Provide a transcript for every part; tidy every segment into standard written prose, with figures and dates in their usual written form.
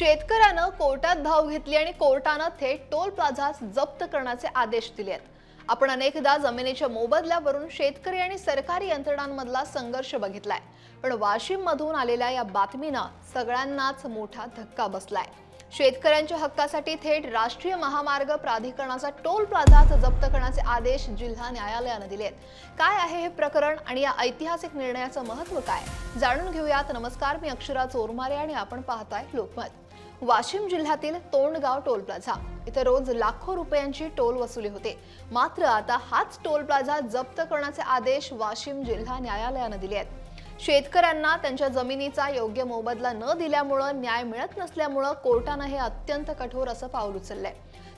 शेतकऱ्यानं कोर्टात धाव घेतली आणि कोर्टानं थेट टोल प्लाझा जप्त करण्याचे आदेश दिले आहेत। आपण अनेकदा जमिनीच्या मोबदल्यावरून शेतकरी आणि सरकारी यंत्रणांमधला संघर्ष बघितलाय, पण वाशिम मधून आलेल्या या बातमीनं सगळ्यांनाच मोठा धक्का बसलाय। शेतकऱ्यांच्या हक्कासाठी थेट राष्ट्रीय महामार्ग प्राधिकरणाचा टोल प्लाझा जप्त करण्याचे आदेश जिल्हा न्यायालयाने दिलेत। काय आहे हे प्रकरण आणि या ऐतिहासिक निर्णयाचं महत्त्व काय, जाणून घेऊयात। नमस्कार, मी अक्षरा चोरमारे आणि आपण पाहताय लोकमत। वाशिम जिल्ह्यातील तोंडगाव टोल प्लाझा इथे रोज लाखो रुपयांची टोल वसुली होते, मात्र आता हाच टोल प्लाझा जप्त करण्याचे आदेश वाशिम जिल्हा न्यायालयाने दिले आहेत। शेतकऱ्यांना त्यांच्या जमिनीचा योग्य मोबदला न दिल्यामुळे न्याय मिळत नसल्यामुळे कोर्टाने हे अत्यंत कठोर असं पाऊल उचललंय।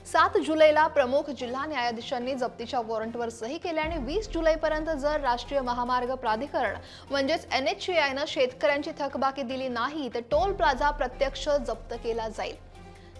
7 जुलैला प्रमुख जिल्हा न्यायाधीशांनी जप्तीच्या वॉरंटवर सही केल्या आणि 20 जुलैपर्यंत जर राष्ट्रीय महामार्ग प्राधिकरण म्हणजेच NHAI शेतकऱ्यांची थकबाकी दिली नाही तर टोल प्लाझा प्रत्यक्ष जप्त केला जाईल।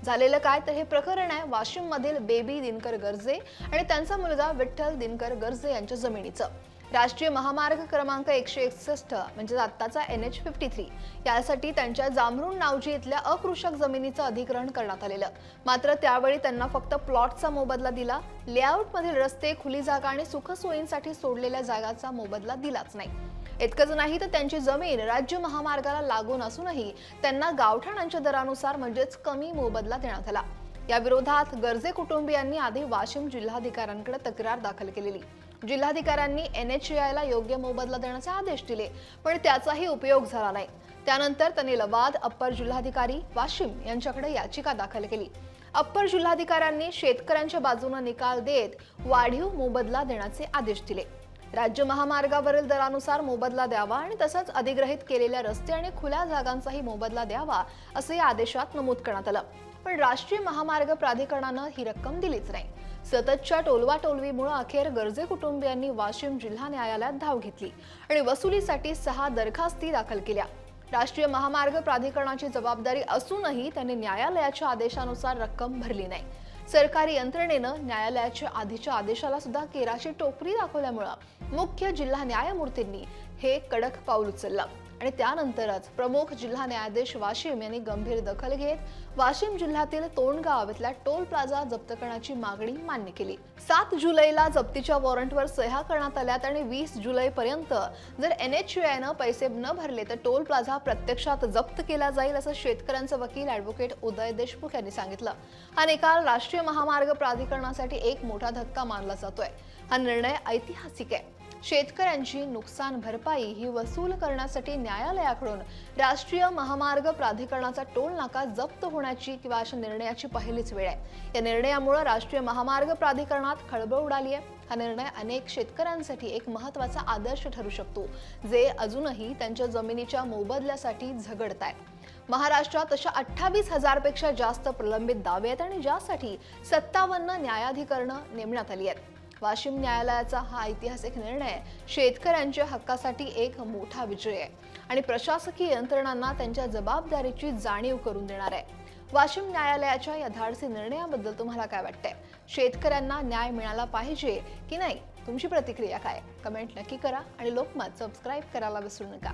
झालेलं काय तर हे प्रकरण आहे वाशिम मधील बेबी दिनकर गर्जे आणि त्यांचा मुलगा विठ्ठल दिनकर गर्जे यांच्या जमिनीचं। राष्ट्रीय महामार्ग क्रमांक 161 म्हणजे आत्ताचा NH53 यासाठी त्यांच्या जामरुण नावजी इथल्या अकृषक जमिनीचं अधिग्रहण करण्यात आलेलं, मात्र त्यावेळी त्यांना फक्त प्लॉटचा मोबदला दिला। लेआउट मधील रस्ते, खुली जागा आणि सुखसोयींसाठी सोडलेल्या जागाचा मोबदला दिलाच नाही। इतकंच नाही तर त्यांची जमीन राज्य महामार्गाला लागून असूनही त्यांना गावठाणांच्या दरानुसार म्हणजेच कमी मोबदला देण्यात आला। या विरोधात गर्जे कुटुंबियांनी आधी वाशिम जिल्हाधिकाऱ्यांकडे तक्रार दाखल केलेली। जिल्हाधिकाऱ्यांनी NHAI ला योग्य मोबदला देण्याचे आदेश दिले, पण त्याचाही उपयोग झाला नाही। त्यानंतर त्यांनी लवाद अप्पर जिल्हाधिकारी वाशिम यांच्याकडे याचिका दाखल केली। अप्पर जिल्हाधिकाऱ्यांनी शेतकऱ्यांच्या बाजूने निकाल देत वाढीव मोबदला देण्याचे आदेश दिले। राज्य महामार्गावरील दरानुसार मोबदला द्यावा आणि तसंच अधिग्रहित केलेल्या रस्ते आणि खुल्या जागांचाही मोबदला द्यावा असं या आदेशात नमूद करण्यात आलं, पण राष्ट्रीय महामार्ग प्राधिकरणानं ही रक्कम दिलीच नाही। सततच्या टोलवाटोलवीमुळे अखेर गर्जे कुटुंबियांनी वाशिम जिल्हा न्यायालयात धाव घेतली आणि वसुलीसाठी 6 दरखास्ती दाखल केल्या। राष्ट्रीय महामार्ग प्राधिकरणाची जबाबदारी असूनही त्यांनी न्यायालयाच्या आदेशानुसार रक्कम भरली नाही। सरकारी यंत्रणेनं न्यायालयाच्या आधीच्या आदेशाला सुद्धा केराची टोपरी दाखवल्यामुळे मुख्य जिल्हा न्यायमूर्तींनी हे कडक पाऊल उचललं आणि त्यानंतरच प्रमुख जिल्हा न्यायाधीश वाशिम यांनी गंभीर दखल घेत वाशिम जिल्ह्यातील तोंडगाव इथला टोल प्लाझा जप्त करण्याची मागणी मान्य केली। 7 जुलैला जप्तीच्या वॉरंटवर सह्या करण्यात आल्यात आणि 20 जुलैपर्यंत जर NHAI पैसे न भरले तर टोल प्लाझा प्रत्यक्षात जप्त केला जाईल असं शेतकऱ्यांचे वकील ॲडव्होकेट उदय देशमुख यांनी सांगितलं। हा निकाल राष्ट्रीय महामार्ग प्राधिकरणासाठी एक मोठा धक्का मानला जातोय। हा निर्णय ऐतिहासिक आहे। शेतकऱ्यांची नुकसान भरपाई ही वसूल करण्यासाठी न्यायालयाकडून राष्ट्रीय महामार्ग प्राधिकरणाचा टोल नाका जप्त होण्याची किंवा अशा निर्णयाची पहिलीच वेळ आहे। या निर्णयामुळे राष्ट्रीय महामार्ग प्राधिकरणात खळबळ उडाली आहे। हा निर्णय अनेक शेतकऱ्यांसाठी एक महत्त्वाचा आदर्श ठरू शकतो, जे अजूनही त्यांच्या जमिनीच्या मोबदल्यासाठी झगडतायत। महाराष्ट्रात अशा 28,000 पेक्षा जास्त प्रलंबित दावे आहेत आणि ज्यासाठी 57 न्यायाधिकरणं नेमण्यात आली आहेत। वाशिम न्यायालयाचा हा ऐतिहासिक निर्णय शेतकऱ्यांच्या हक्कासाठी एक मोठा विजय आहे आणि प्रशासकीय यंत्रणांना त्यांच्या जबाबदारीची जाणीव करून देणार आहे। वाशिम न्यायालयाच्या या धाडसी निर्णयाबद्दल तुम्हाला काय वाटतंय? शेतकऱ्यांना न्याय मिळाला पाहिजे की नाही? तुमची प्रतिक्रिया काय? कमेंट नक्की करा आणि लोकमत सबस्क्राइब करायला विसरू नका।